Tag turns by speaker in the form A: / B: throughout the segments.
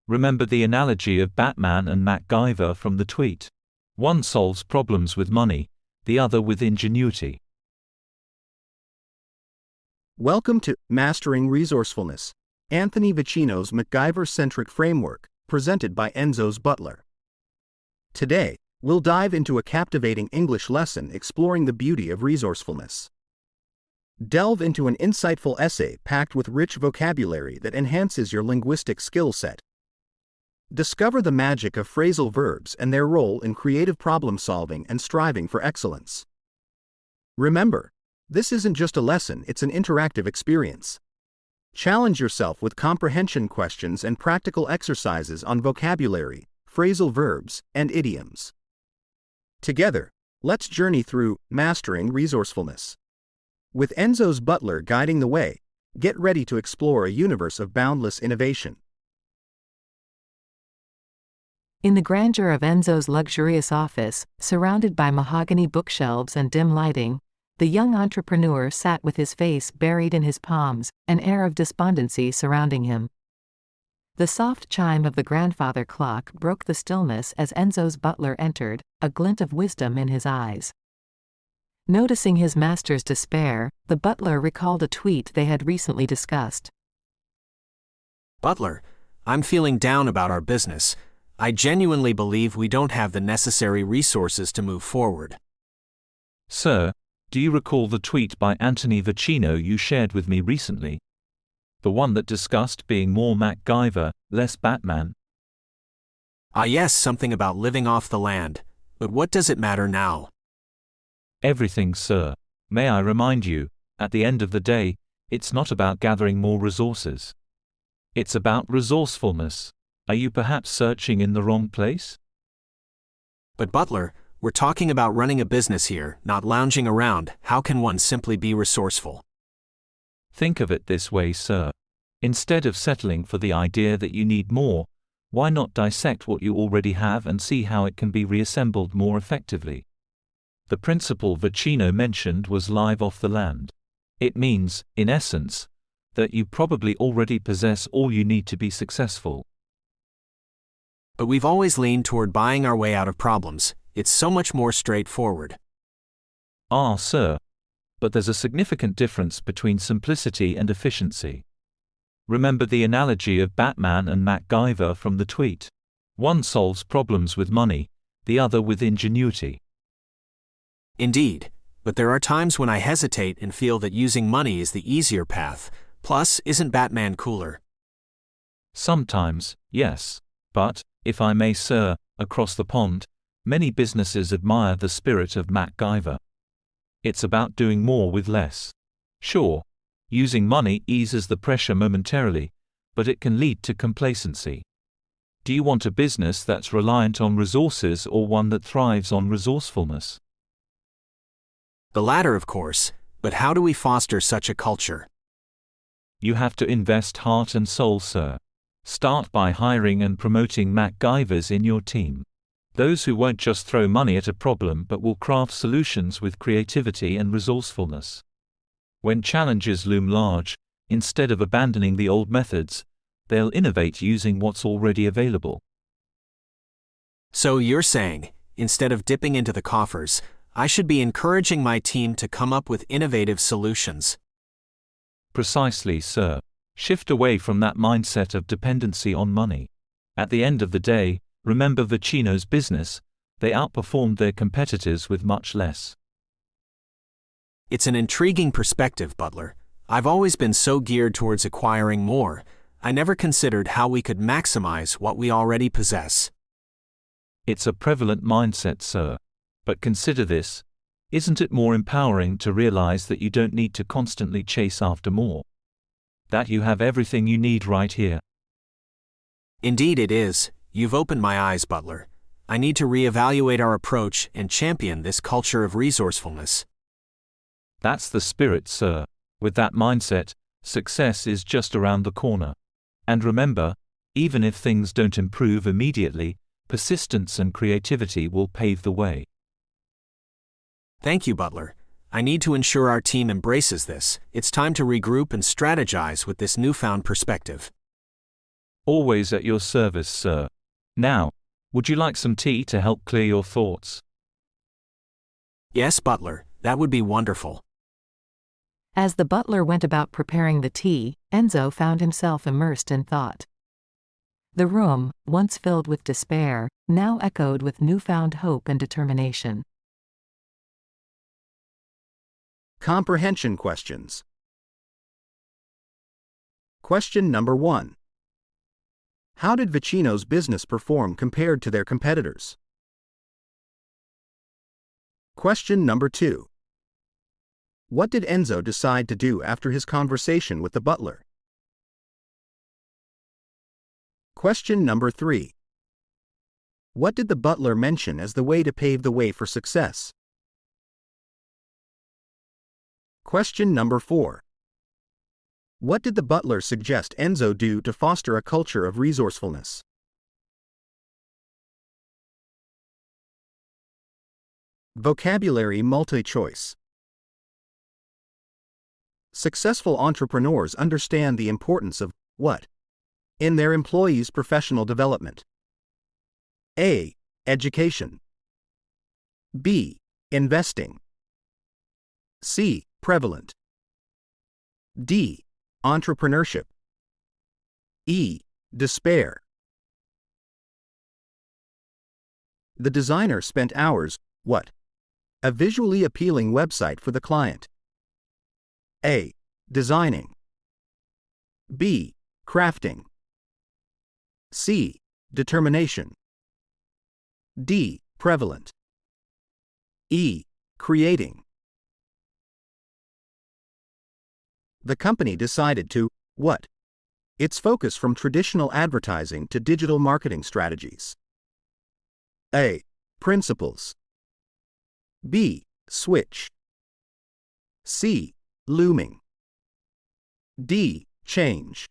A: Remember the analogy of Batman and MacGyver from the tweet. One solves problems with money, the other with ingenuity.
B: Welcome to Mastering Resourcefulness, Anthony Vicino's McGyver-centric framework, presented by Enzo's Butler. Today, we'll dive into a captivating English lesson exploring the beauty of resourcefulness. Delve into an insightful essay packed with rich vocabulary that enhances your linguistic skill set. Discover the magic of phrasal verbs and their role in creative problem-solving and striving for excellence. Remember, this isn't just a lesson, it's an interactive experience. Challenge yourself with comprehension questions and practical exercises on vocabulary, phrasal verbs, and idioms. Together, let's journey through Mastering Resourcefulness. With Enzo's Butler guiding the way, get ready to explore a universe of boundless innovation.
C: In the grandeur of Enzo's luxurious office, surrounded by mahogany bookshelves and dim lighting, the young entrepreneur sat with his face buried in his palms, an air of despondency surrounding him. The soft chime of the grandfather clock broke the stillness as Enzo's butler entered, a glint of wisdom in his eyes. Noticing his master's despair, the butler recalled a tweet they had recently discussed.
D: "Butler, I'm feeling down about our business. I genuinely believe we don't have the necessary resources to move forward."
A: Sir, do you recall the tweet by Anthony Vicino you shared with me recently? The one that discussed being more MacGyver, less Batman?
D: Ah yes, something about living off the land. But what does it matter now?
A: Everything, sir. May I remind you, at the end of the day, it's not about gathering more resources. It's about resourcefulness. Are you perhaps searching in the wrong place?
D: But Butler, we're talking about running a business here, not lounging around. How can one simply be resourceful?
A: Think of it this way, sir. Instead of settling for the idea that you need more, why not dissect what you already have and see how it can be reassembled more effectively? The principle Vicino mentioned was live off the land. It means, in essence, that you probably already possess all you need to be successful.
D: But we've always leaned toward buying our way out of problems. It's so much more straightforward.
A: Ah, sir. But there's a significant difference between simplicity and efficiency. Remember the analogy of Batman and MacGyver from the tweet. One solves problems with money, the other with ingenuity.
D: Indeed, but there are times when I hesitate and feel that using money is the easier path. Plus, isn't Batman cooler?
A: Sometimes, yes. But, if I may, sir, across the pond, many businesses admire the spirit of MacGyver. It's about doing more with less. Sure, using money eases the pressure momentarily, but it can lead to complacency. Do you want a business that's reliant on resources or one that thrives on resourcefulness?
D: The latter, of course, but how do we foster such a culture?
A: You have to invest heart and soul, sir. Start by hiring and promoting MacGyvers in your team. Those who won't just throw money at a problem but will craft solutions with creativity and resourcefulness. When challenges loom large, instead of abandoning the old methods, they'll innovate using what's already available.
D: So you're saying, instead of dipping into the coffers, I should be encouraging my team to come up with innovative solutions.
A: Precisely, sir. Shift away from that mindset of dependency on money. At the end of the day, remember Vicino's business, they outperformed their competitors with much less.
D: It's an intriguing perspective, Butler. I've always been so geared towards acquiring more, I never considered how we could maximize what we already possess.
A: It's a prevalent mindset, sir. But consider this, isn't it more empowering to realize that you don't need to constantly chase after more? That you have everything you need right here?
D: Indeed it is. You've opened my eyes, Butler. I need to reevaluate our approach and champion this culture of resourcefulness.
A: That's the spirit, sir. With that mindset, success is just around the corner. And remember, even if things don't improve immediately, persistence and creativity will pave the way.
D: Thank you, Butler. I need to ensure our team embraces this. It's time to regroup and strategize with this newfound perspective.
A: Always at your service, sir. Now, would you like some tea to help clear your thoughts?
D: Yes, Butler, that would be wonderful.
C: As the butler went about preparing the tea, Enzo found himself immersed in thought. The room, once filled with despair, now echoed with newfound hope and determination.
B: Comprehension questions. Question number 1. How did Vicino's business perform compared to their competitors? Question number 2. What did Enzo decide to do after his conversation with the butler? Question number 3. What did the butler mention as the way to pave the way for success? Question number 4. What did the butler suggest Enzo do to foster a culture of resourcefulness? Vocabulary multi-choice. Successful entrepreneurs understand the importance of what in their employees' professional development. A. Education. B. Investing. C. Prevalent. D. Entrepreneurship. E. Despair. The designer spent hours, what? A visually appealing website for the client. A. Designing. B. Crafting. C. Determination. D. Prevalent. E. Creating. The company decided to, what? Its focus from traditional advertising to digital marketing strategies. A. Principles. B. Switch. C. Looming. D. Change.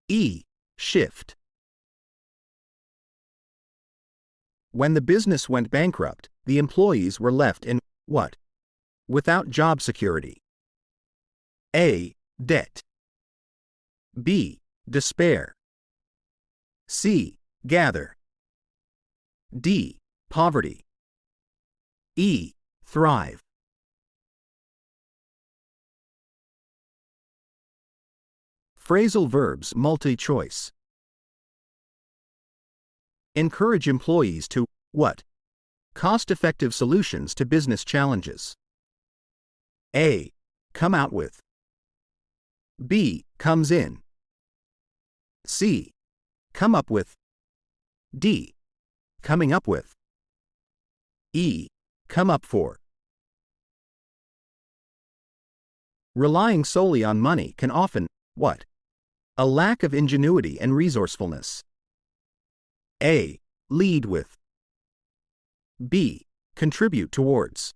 B: E. Shift. When the business went bankrupt, the employees were left in what? Without job security. A. Debt. B. Despair. C. Gather. D. Poverty. E. Thrive. Phrasal verbs multi-choice. Encourage employees to, what? Cost-effective solutions to business challenges. A. Come out with. B. Comes in. C. Come up with. D. Coming up with. E. Come up for. Relying solely on money can often, what? A lack of ingenuity and resourcefulness. A. Lead with. B. Contribute towards.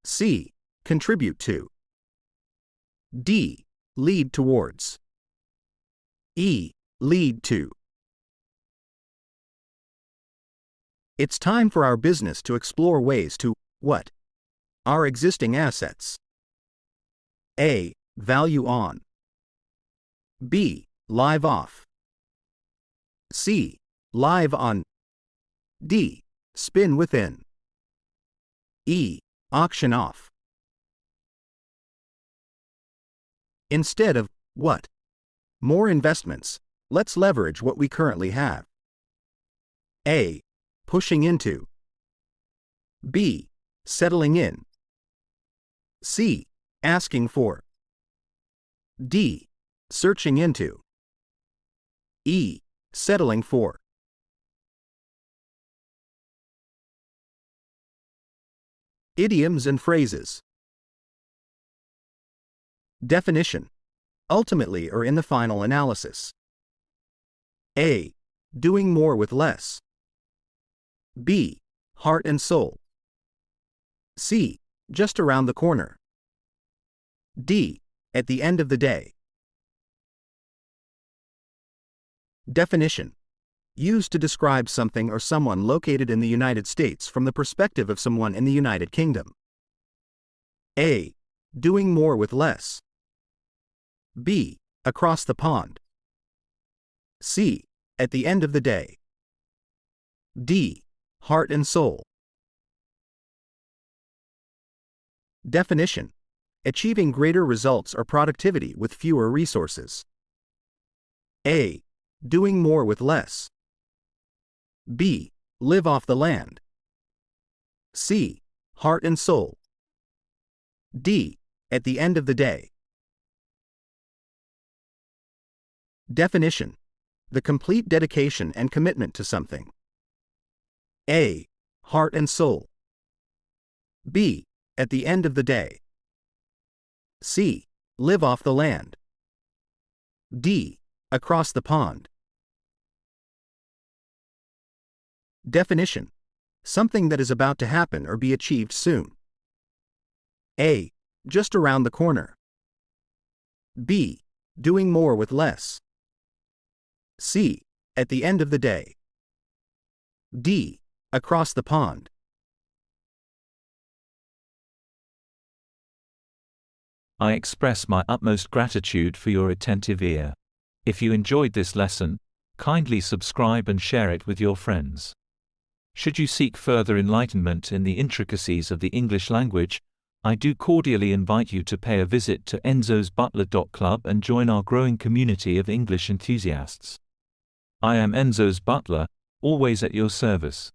B: C. Contribute to. D. Lead towards. E. Lead to. It's time for our business to explore ways to, what? Our existing assets. A. Value on. B. Live off. C. Live on. D. Spin within. E. Auction off. Instead of, what? More investments, let's leverage what we currently have. A. Pushing into. B. Settling in. C. Asking for. D. Searching into. E. Settling for. Idioms and phrases. Definition. Ultimately or in the final analysis. A. Doing more with less. B. Heart and soul. C. Just around the corner. D. At the end of the day. Definition. Used to describe something or someone located in the United States from the perspective of someone in the United Kingdom. A. Doing more with less. B. Across the pond. C. At the end of the day. D. Heart and soul. Definition: achieving greater results or productivity with fewer resources. A. Doing more with less. B. Live off the land. C. Heart and soul. D. At the end of the day. Definition: the complete dedication and commitment to something. A. Heart and soul. B. At the end of the day. C. Live off the land. D. Across the pond. Definition: something that is about to happen or be achieved soon. A. Just around the corner. B. Doing more with less. C. At the end of the day. D. Across the pond.
A: I express my utmost gratitude for your attentive ear. If you enjoyed this lesson, kindly subscribe and share it with your friends. Should you seek further enlightenment in the intricacies of the English language, I do cordially invite you to pay a visit to Enzo's Butler.club and join our growing community of English enthusiasts. I am Enzo's Butler, always at your service.